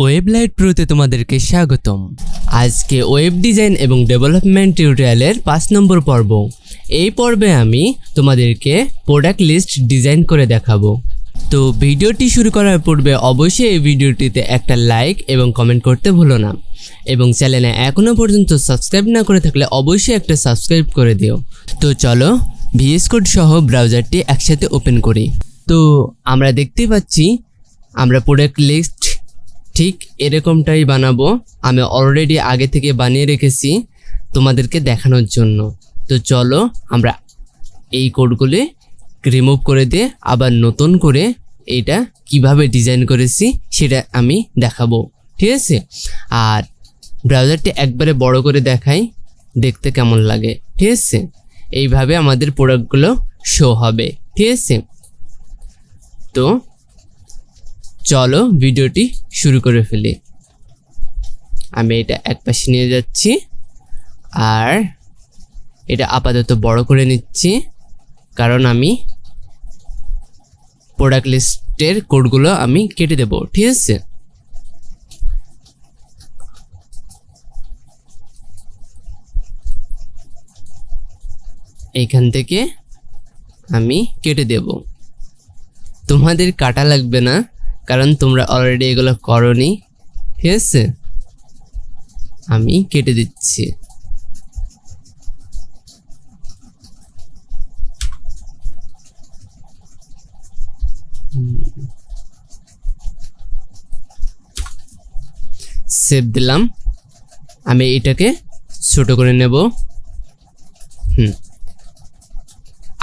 ওয়েবলাইট প্রোতে তোমাদেরকে স্বাগতম। আজকে ওয়েব ডিজাইন এবং ডেভেলপমেন্ট টিউটোরিয়ালের 5 নম্বর পর্ব। এই পর্বে আমি তোমাদেরকে প্রোডাক্ট লিস্ট ডিজাইন করে দেখাবো। তো ভিডিওটি শুরু করার পূর্বে অবশ্যই এই ভিডিওটিতে একটা লাইক এবং কমেন্ট করতে ভুলো না, এবং চ্যানেলে এখনও পর্যন্ত সাবস্ক্রাইব না করে থাকলে অবশ্যই একটা সাবস্ক্রাইব করে দিও। তো চলো ভিএস কোড সহ ব্রাউজারটি একসাথে ওপেন করি। তো আমরা দেখতে পাচ্ছি আমরা প্রোডাক্ট লিস্ট ঠিক এরকমটাই বানাবো। আমি অলরেডি আগে থেকে বানিয়ে রেখেছি তোমাদেরকে দেখানোর জন্য। তো চলো আমরা এই কোডগুলি রিমুভ করে দিয়ে আবার নতুন করে এটা কিভাবে ডিজাইন করেছি সেটা আমি দেখাবো, ঠিক আছে? আর ব্রাউজারটি একবারে বড় করে দেখাই দেখতে কেমন লাগে, ঠিক আছে? এইভাবে আমাদের প্রোডাক্টগুলো শো হবে, ঠিক আছে? তো চলো ভিডিওটি শুরু করে ফেলি। আমি এটা একপাশে নিয়ে যাচ্ছি আর এটা আপাতত বড় করে নিচ্ছি, কারণ আমি প্রোডাক্ট লিস্টের কোডগুলো আমি কেটে দেব, ঠিক আছে? এইখান থেকে আমি কেটে দেব। তোমাদের কাটা লাগবে না, কারণ তোমরা অলরেডি এগুলো করোনি, ঠিক আছে? আমি কেটে দিচ্ছি। সেভ দিলাম। আমি এটাকে ছোট করে নেব।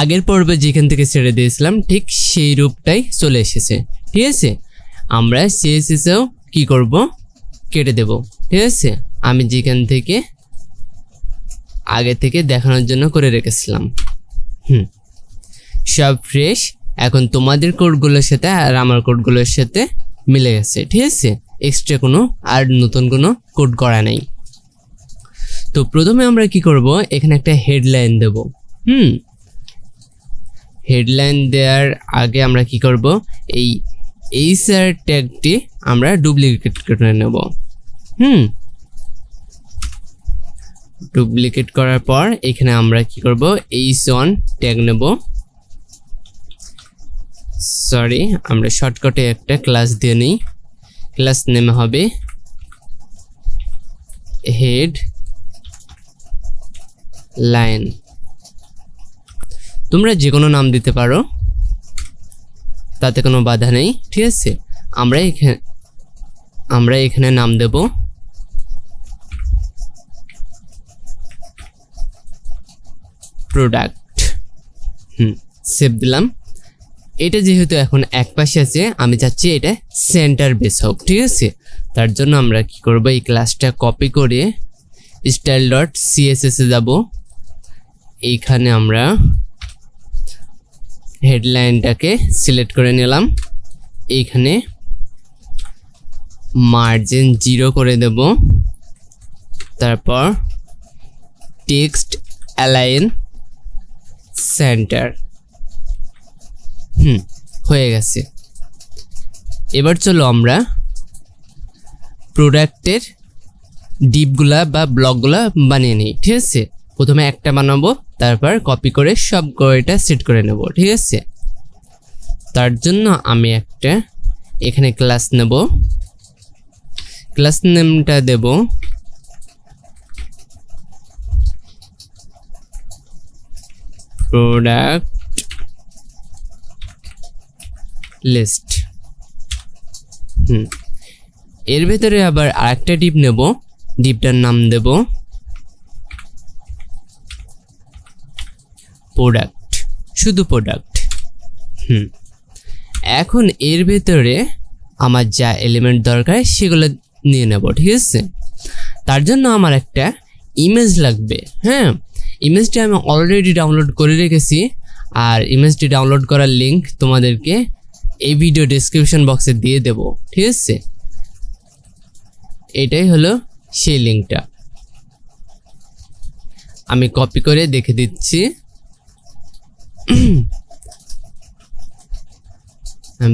আগের পর্বে যেখান থেকে ছেড়ে দিয়েছিলাম ঠিক সেই রূপটাই চলে এসেছে, ঠিক আছে? আমরা সিএসএসও কি করব, কেটে দেব, ঠিক আছে? আমি যেখান থেকে আগে থেকে দেখানোর জন্য করে রেখেছিলাম। সব ফ্রেশ। এখন তোমাদের কোডগুলোর সাথে আর আমার কোডগুলোর সাথে মিলে গেছে, ঠিক আছে? এক্সট্রা কোনো আর নতুন কোনো কোড করা নেই। তো প্রথমে আমরা কি করব, এখানে একটা হেডলাইন দেব। হেডলাইন দেওয়ার আগে আমরা কি করব, এই এইচআর ট্যাগটি আমরা ডুপ্লিকেট করে নেব। ডুপ্লিকেট করার পর এখানে আমরা কি করব, h1 ট্যাগ নেব। সরি, আমরা শর্টকাটে একটা ক্লাস দিয়ে নিই। ক্লাস নেম হবে হেড লাইন। তোমরা যে কোনো নাম দিতে পারো, তাতে কোনো বাধা নেই, ঠিক আছে? আমরা এখানে নাম দেব প্রোডাক্ট। সেভ দিলাম। এটা যেহেতু এখন এক পাশে আছে, আমি চাচ্ছি এটা সেন্টার বেস হোক, ঠিক আছে? তার জন্য আমরা কি করব, এই ক্লাসটা কপি করে style.css এ যাব। এইখানে আমরা হেডলাইনটাকে সিলেক্ট করে নিলাম। এইখানে মার্জিন 0 করে দেব। তারপর টেক্সট অ্যালাইন সেন্টার। হয়ে গেছে। এবার চলো আমরা প্রোডাক্টের ডিপগুলা বা ব্লকগুলা বানিয়ে নিই, ঠিক আছে? প্রথমে একটা বানাবো, তারপর কপি করে সব কয়টা সেট করে নেব, ঠিক আছে? তার জন্য আমি একটা এখানে ক্লাস নেব। ক্লাস নেমটা দেব প্রোডাক্ট লিস্ট। এর ভেতরে আবার আরেকটা ডিপ নেব। ডিপটার নাম দেব প্রোডাক্ট, শুধু প্রোডাক্ট। এখন এর ভেতরে আমার যা এলিমেন্ট দরকার সেগুলো নিয়ে নেব, ঠিক আছে? তার জন্য আমার একটা ইমেজ লাগবে। ইমেজটি আমি অলরেডি ডাউনলোড করে রেখেছি, আর ইমেজটি ডাউনলোড করার লিঙ্ক তোমাদেরকে এই ভিডিও ডেসক্রিপশন বক্সে দিয়ে দেব, ঠিক আছে? এটাই হলো সেই লিঙ্কটা। আমি কপি করে দেখে দিচ্ছি।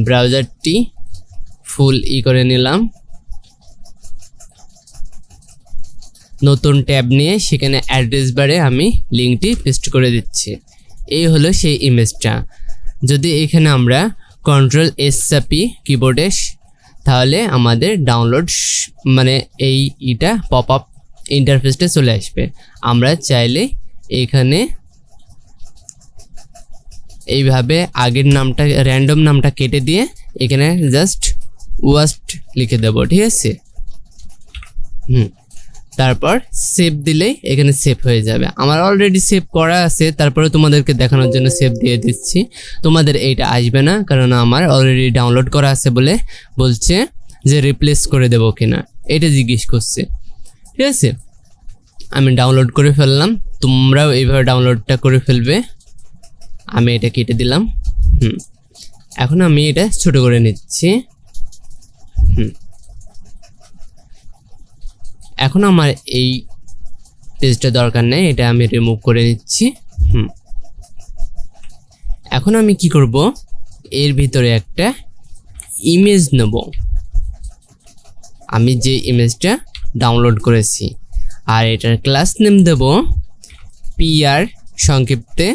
ব্রাউজারটি ফুল করে নিলাম। নতুন ট্যাব নিয়ে সেখানে অ্যাড্রেস বারে আমি লিঙ্কটি পেস্ট করে দিচ্ছি। এই হলো সেই ইমেজটা। যদি এখানে আমরা Ctrl+S চাপি কিবোর্ডে, তাহলে আমাদের ডাউনলোড মানে এইটা পপ আপ ইন্টারফেসটা চলে আসবে। আমরা চাইলে এখানে এইভাবে আগের নামটা র্যান্ডম নামটা কেটে দিয়ে এখানে জাস্ট ওয়াস্ট লিখে দেব, ঠিক আছে। তারপর সেভ দিলেই এখানে সেভ হয়ে যাবে। আমার অলরেডি সেভ করা আছে, তারপরে তোমাদেরকে দেখানোর জন্য সেভ দিয়ে দিচ্ছি। তোমাদের এইটা আসবে না, কারণ আমার অলরেডি ডাউনলোড করা আছে বলে বলছে যে রিপ্লেস করে দেব কিনা, এটা জিজ্ঞেস করছে, ঠিক আছে। আমি ডাউনলোড করে ফেললাম, তোমরাও এইভাবে ডাউনলোডটা করে ফেলবে। আমি এটা কেটে দিলাম। এখন আমি এটা ছোট করে নিচ্ছি। এখন আমার এই পেজটা দরকার নেই, এটা আমি রিমুভ করে নিচ্ছি। এখন আমি কি করব, এর ভিতরে একটা ইমেজ নেব। আমি যে ইমেজটা ডাউনলোড করেছি, আর এটার ক্লাস নেম দেব PR সংক্ষিপ্তে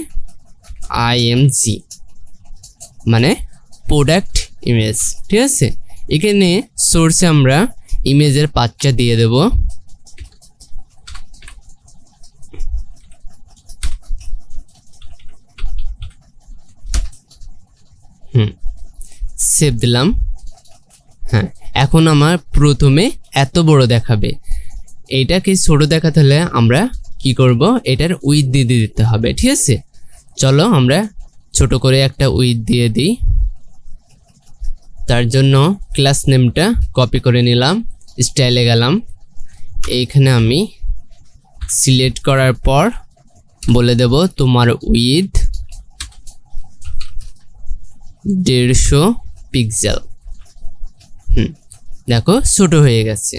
IMG, মানে প্রোডাক্ট ইমেজ, ঠিক আছে। এখানে সোর্সে আমরা ইমেজের পাথটা দিয়ে দেব। সেভ দিলাম। হ্যাঁ, এখন আমার প্রথমে এত বড় দেখাবে। এইটাকে ছোট দেখাতে হলে আমরা কি করব, এটার উইডথ দিয়ে দিতে হবে, ঠিক আছে। চলো আমরা ছোট করে একটা উইডথ দিয়ে দিই। তার জন্য ক্লাস নেমটা কপি করে নিলাম, স্টাইলে গেলাম। এইখানে আমি সিলেক্ট করার পর বলে দেব তোমার উইডথ 150 পিক্সেল। দেখো ছোট হয়ে গেছে।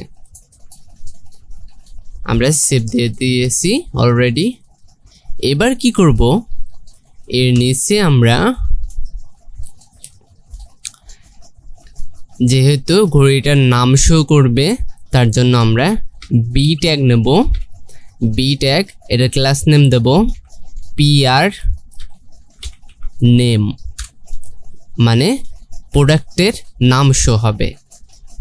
আমরা সেভ দিয়ে দিয়েছি অলরেডি। এবার কি করব, এর নিচে আমরা যেহেতু ঘড়িটার নাম শো করবে, তার জন্য আমরা বি ট্যাগ নেব। বি ট্যাগ, এটার ক্লাস নেম দেব PR নেম, মানে প্রোডাক্টের নাম শো হবে।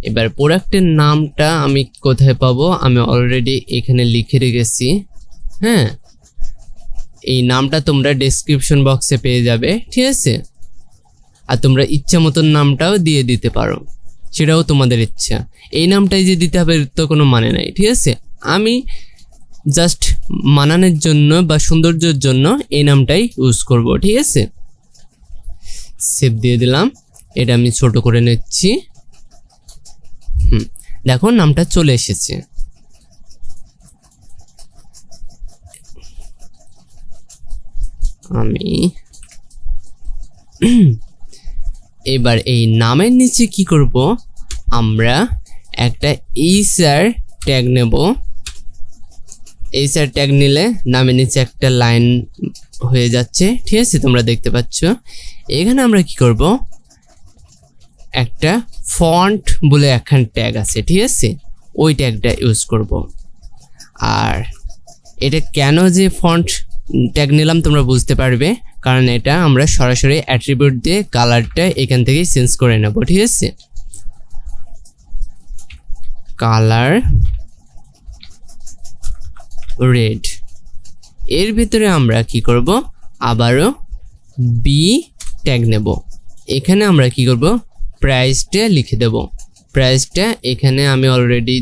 এবার প্রোডাক্টের নামটা আমি কোথায় পাবো, আমি অলরেডি এখানে লিখে রেখেছি। হ্যাঁ, এই নামটা তোমরা ডেসক্রিপশন বক্সে পেয়ে যাবে, ঠিক আছে। আর তোমরা ইচ্ছা মতন নামটাও দিয়ে দিতে পারো, সেটাও তোমাদের ইচ্ছা। এই নামটাই যে দিতে হবে তো কোনো মানে নাই, ঠিক আছে। আমি জাস্ট মানানোর জন্য বা সৌন্দর্যের জন্য এই নামটাই ইউজ করব, ঠিক আছে। সেভ দিয়ে দিলাম। এটা আমি ছোট করে নিচ্ছি। দেখো নামটা চলে এসেছে। আমি এবার এই নামের নিচে কি করব, আমরা একটা HR ট্যাগ নেব। HR ট্যাগ নিলে নামের নিচে একটা লাইন হয়ে যাচ্ছে, ঠিক আছে, তোমরা দেখতে পাচ্ছ। এখানে আমরা কি করব, একটা ফন্ট বলে একখান ট্যাগ আছে, ঠিক আছে, ওই ট্যাগটা ইউজ করব। আর এটা কেন যে ফন্ট ট্যাগ নিলাম তোমরা বুঝতে পারবে, কারণ এটা আমরা সরাসরি অ্যাট্রিবিউট দিয়ে কালারটা এখান থেকেই চেঞ্জ করে নেব, ঠিক আছে। Colour red. এর ভিতরে আমরা কি করব, আবারও বি ট্যাগ নেব। এখানে আমরা কি করব, প্রাইসটা লিখে দেব। প্রাইসটা এখানে আমি অলরেডি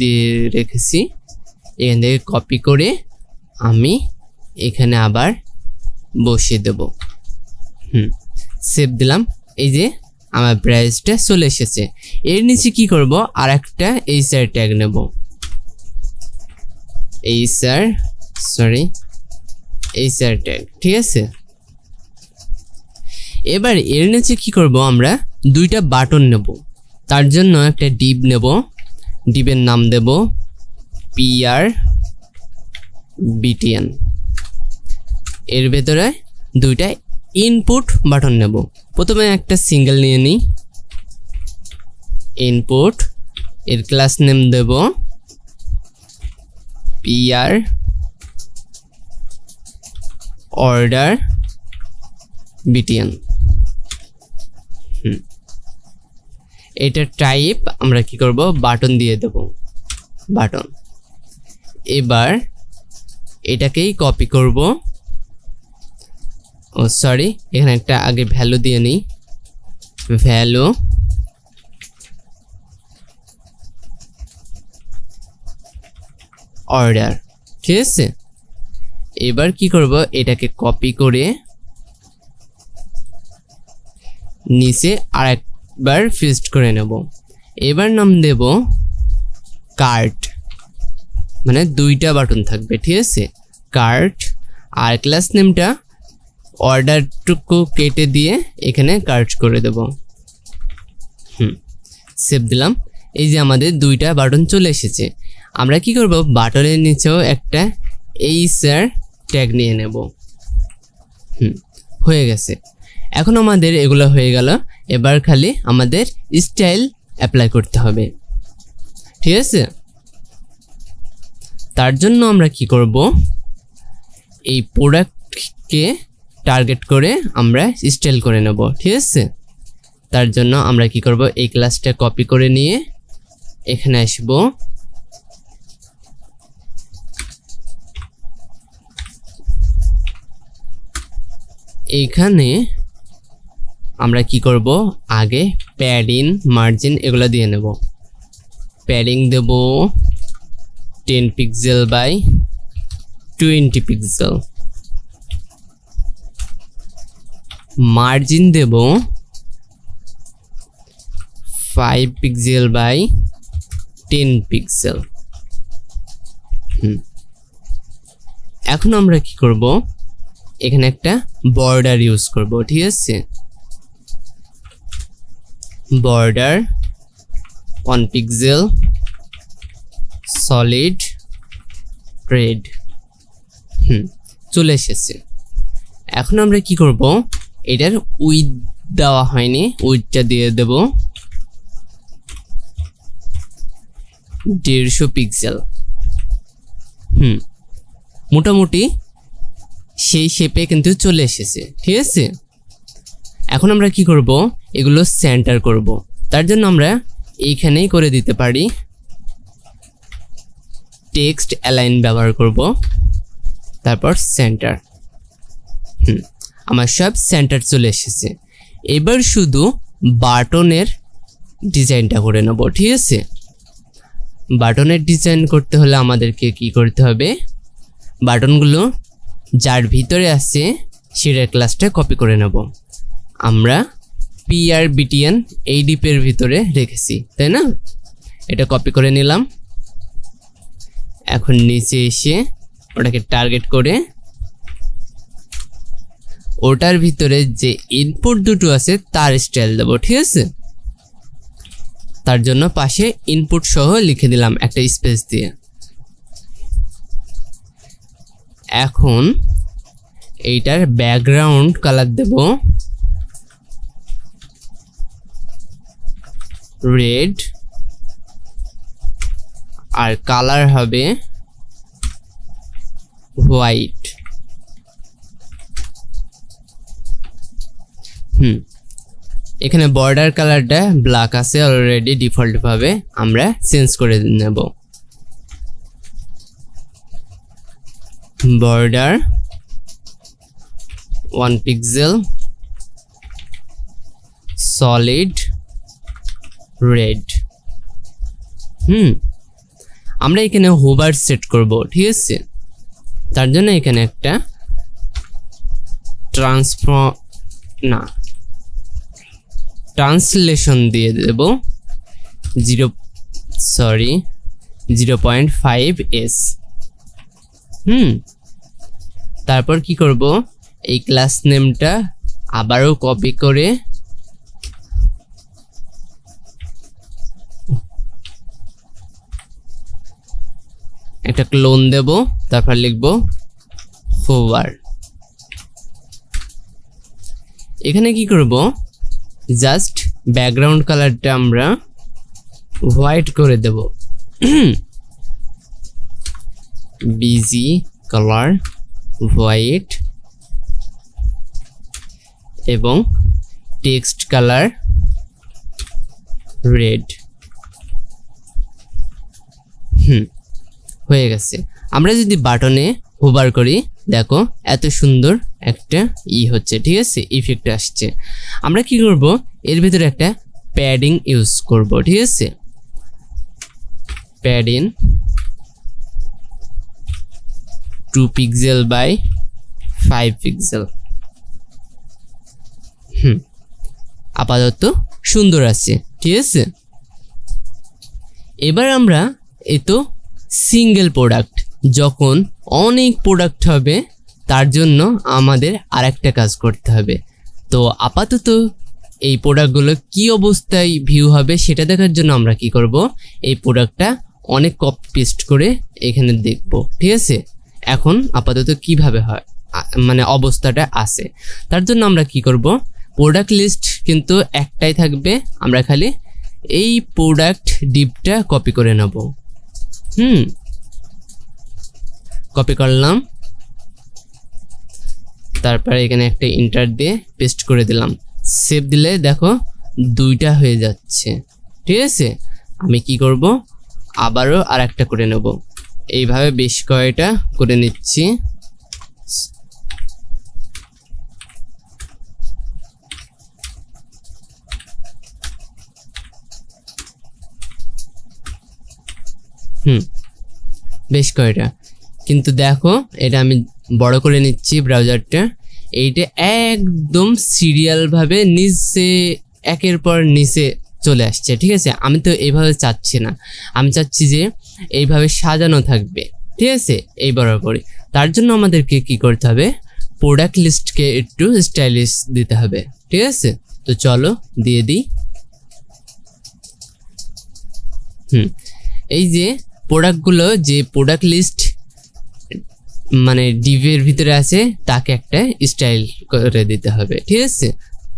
দিয়ে রেখেছি। এখান থেকে কপি করে আমি এখানে আবার বসিয়ে দেব। সেভ দিলাম। এই যে আমার প্রাইসটা চলে এসেছে। এর নিচে কি করব, আর একটা HR ট্যাগ নেব। HR ট্যাগ, ঠিক আছে। এবার এর নিচে কি করব, আমরা দুইটা বাটন নেব। তার জন্য একটা ডিভ নেব। ডিভের নাম দেব PR BTN। এর ভেতরে দুইটা ইনপুট বাটন নেব। প্রথমে একটা সিঙ্গেল নিয়ে নিই, ইনপুট। এর ক্লাস নেম দেব pr order btn। এটা টাইপ আমরা কি করব, বাটন দিয়ে দেব, বাটন। এবার এটাকেই কপি করব, ও সরি এখানে একটা আগে ভ্যালু দিয়ে নিই, ভ্যালু অর্ডার, ঠিক আছে। এবার কি করব, এটাকে কপি করে নিচে আরেকবার পেস্ট করে নেব। এবার নাম দেব কার্ট, মানে দুইটা বাটন থাকবে, ঠিক আছে, কার্ট। আর ক্লাস নেমটা অর্ডারটুকু কেটে দিয়ে এখানে কার্ট করে দেব। সেভ দিলাম। এই যে আমাদের দুইটা বাটন চলে এসেছে। আমরা কি করব, বাটনের নিচেও একটা এইচআর ট্যাগ নিয়ে নেব। হয়ে গেছে। এখন আমাদের এগুলো হয়ে গেল। এবার খালি আমাদের স্টাইল অ্যাপ্লাই করতে হবে, ঠিক আছে। তার জন্য আমরা কি করব, এই প্রোডাক্টকে টার্গেট করে আমরা স্টাইল করে নেব, ঠিক আছে। তার জন্য আমরা কি করব, এই ক্লাসটা কপি করে নিয়ে এখানে আসব, এইখানে আমরা কি করব, আগে প্যাডিং মার্জিন এগুলো দিয়ে নেব। প্যাডিং দেব 10 পিক্সেল বাই 20 পিক্সেল, মার্জিন দেব 5 পিক্সেল বাই 10 পিক্সেল। এখন আমরা কি করব, এখানে একটা বর্ডার ইউজ করব, ঠিক আছে। Border 1 pixel solid red. চলে এসেছে। এখন আমরা কি করব, এটার উইডথ দেওয়া হয়নি, উইডথটা দিয়ে দেব 150 পিক্সেল। মোটামুটি সেই শেপে কিন্তু চলে এসেছে, ঠিক আছে। এখন আমরা কি করব, এগুলো সেন্টার করব। তার জন্য আমরা এইখানেই করে দিতে পারি, টেক্সট অ্যালাইন ব্যবহার করব, তারপর সেন্টার। আমার সব সেন্টার চলে এসেছে। এবার শুধু বাটনের ডিজাইনটা করে নেব, ঠিক আছে। বাটনের ডিজাইন করতে হলে আমাদেরকে কি করতে হবে, বাটনগুলো যার ভিতরে আছে সেটার ক্লাসটা কপি করে নেব। আমরা PRBTN এই ডিপের ভিতরে রেখেছি, তাই না। এটা কপি করে নিলাম। এখন নিচে এসে ওটাকে টার্গেট করে ওটার ভিতরে যে ইনপুট দুটো আছে তার স্টাইল দেব, ঠিক আছে। তার জন্য পাশে ইনপুট সহ লিখে দিলাম একটা স্পেস দিয়ে। এখন এইটার ব্যাকগ্রাউন্ড কালার দেব রেড, আর কালার হবে হোয়াইট। এখানে বর্ডার কালারটা ব্ল্যাক আছে অলরেডি, ডিফল্ট ভাবে আমরা চেঞ্জ করে নেব। Border 1 pixel solid red. আমরা এখানে হোভার সেট করব, ঠিক আছে। তার জন্য এখানে একটা ট্রান্সলেশন দিয়ে দেব 0.5s। তারপর কি করব, এই ক্লাস নেমটা আবারও কপি করে একটা ক্লোন দেব, তারপর লিখব হোভার। এখানে কি করব, জাস্ট ব্যাকগ্রাউন্ড কালারটা আমরা হোয়াইট করে দেব। বিজি কালার হোয়াইট এবং টেক্সট কালার রেড। হয়ে গেছে। আমরা যদি বাটনে হোভার করি দেখো এত সুন্দর একটা হচ্ছে, ঠিক আছে, ইফেক্ট আসছে। আমরা কি করব, এর ভিতরে একটা প্যাডিং ইউজ করব, ঠিক আছে, প্যাডিং 2 পিক্সেল বাই 5 পিক্সেল। আপাতত সুন্দর আছে, ঠিক আছে। এবার আমরা এই তো সিঙ্গেল প্রোডাক্ট, যখন অনেক প্রোডাক্ট হবে তার জন্য আমাদের আরেকটা কাজ করতে হবে। তো আপাতত এই প্রোডাক্টগুলো কি অবস্থায় ভিউ হবে সেটা দেখার জন্য আমরা কি করব, এই প্রোডাক্টটা অনেক কপি পেস্ট করে এখানে দেখব, ঠিক আছে। এখন আপাতত কিভাবে হয় মানে অবস্থাটা আছে, তার জন্য আমরা কি করব, প্রোডাক্ট লিস্ট কিন্তু একটাই থাকবে, আমরা খালি এই প্রোডাক্ট ডিপটা কপি করে নেব। কপি করলাম, তারপরে এখানে একটা ইন্টার দিয়ে পেস্ট করে দিলাম, সেভ দিলে দেখো 2টা হয়ে যাচ্ছে, ঠিক আছে। আমি কি করব, আবারও আরেকটা করে নেব, এইভাবে বেশ কয়েকটা করে নিচ্ছি। বেশ কয়টা, কিন্তু দেখো এটা আমি বড় করে নিচ্ছি ব্রাউজারটা, এইটা একদম সিরিয়ালভাবে নিচে একের পর নিচে চলে আসছে, ঠিক আছে। আমি তো এইভাবে চাচ্ছি না, আমি চাচ্ছি যে এইভাবে সাজানো থাকবে, ঠিক আছে, এই বরাবরই। তার জন্য আমাদেরকে কি করতে হবে, প্রোডাক্ট লিস্টকে একটু স্টাইলিশ দিতে হবে, ঠিক আছে। তো চলো দিয়ে দিই। এই যে প্রোডাক্টগুলো, যে প্রোডাক্ট লিস্ট মানে ডিভের ভিতরে আছে তাকে একটা স্টাইল করে দিতে হবে, ঠিক আছে।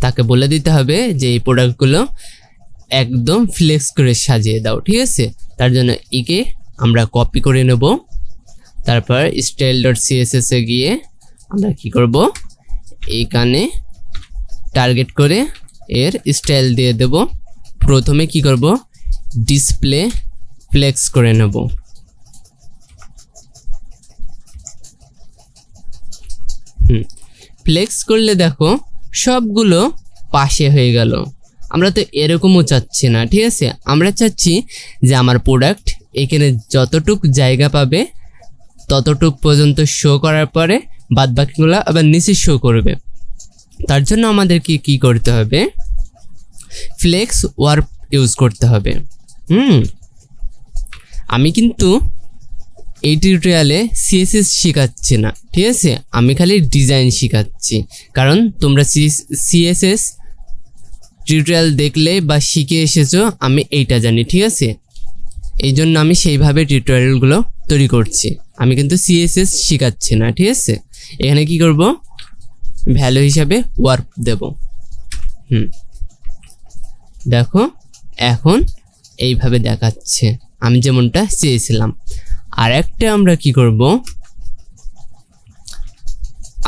তাকে বলে দিতে হবে যে এই প্রোডাক্টগুলো একদম ফ্লেক্স করে সাজিয়ে দাও, ঠিক আছে। তার জন্য একে আমরা কপি করে নেব, তারপর style.css এ গিয়ে আমরা কি করব, এইখানে টার্গেট করে এর স্টাইল দিয়ে দেব। প্রথমে কি করব, ডিসপ্লে ফ্লেক্স করে নেব, ফ্লেক্স করলে দেখো সবগুলো পাশে হয়ে গেল। আমরা তো এরকমও চাচ্ছি না, ঠিক আছে। আমরা চাচ্ছি যে আমার প্রোডাক্ট এখানে যতটুক জায়গা পাবে ততটুক পর্যন্ত শো করার পরে বাদ বাকিগুলো আবার নিচে শো করবে। তার জন্য আমাদেরকে কি করতে হবে, ফ্লেক্স ওয়ার্প ইউজ করতে হবে। আমি কিন্তু এই টিউটোরিয়ালে সিএসএস শেখাচ্ছি না, ঠিক আছে, আমি খালি ডিজাইন শেখাচ্ছি। কারণ তোমরা সিএসএস টিউটোরিয়াল দেখলে বা শিখে এসেছো, আমি এইটা জানি, ঠিক আছে। এই জন্য আমি সেইভাবে টিউটোরিয়ালগুলো তৈরি করছি, আমি কিন্তু সিএসএস শেখাচ্ছি না, ঠিক আছে। এখানে কি করব, ভ্যালু হিসাবে ওয়ার্প দেব। দেখো এখন এইভাবে দেখাচ্ছে আমি যেমনটা চেয়েছিলাম। আর একটা আমরা কি করব,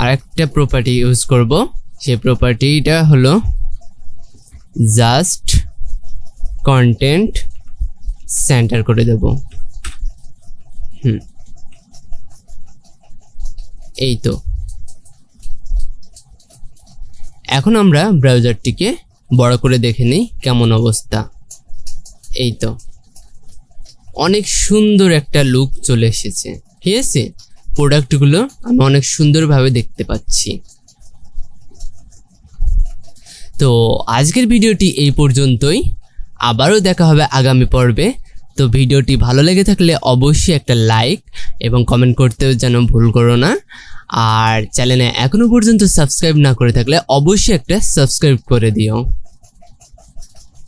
আর একটা প্রপার্টি ইউজ করব, সেই প্রপার্টিটা হলো জাস্ট কন্টেন্ট সেন্টার করে দেব। এই তো এখন আমরা ব্রাউজারটিকে বড় করে দেখে নিই কেমন অবস্থা। এই তো অনেক সুন্দর একটা লুক চলে এসেছে, ঠিক আছে। প্রোডাক্টগুলো আমি অনেক সুন্দরভাবে দেখতে পাচ্ছি। তো আজকের ভিডিওটি এই পর্যন্তই, আবারও দেখা হবে আগামী পর্বে। তো ভিডিওটি ভালো লেগে থাকলে অবশ্যই একটা লাইক এবং কমেন্ট করতেও যেন ভুল করো না। আর চ্যানেলে এখনো পর্যন্ত সাবস্ক্রাইব না করে থাকলে অবশ্যই একটা সাবস্ক্রাইব করে দিও।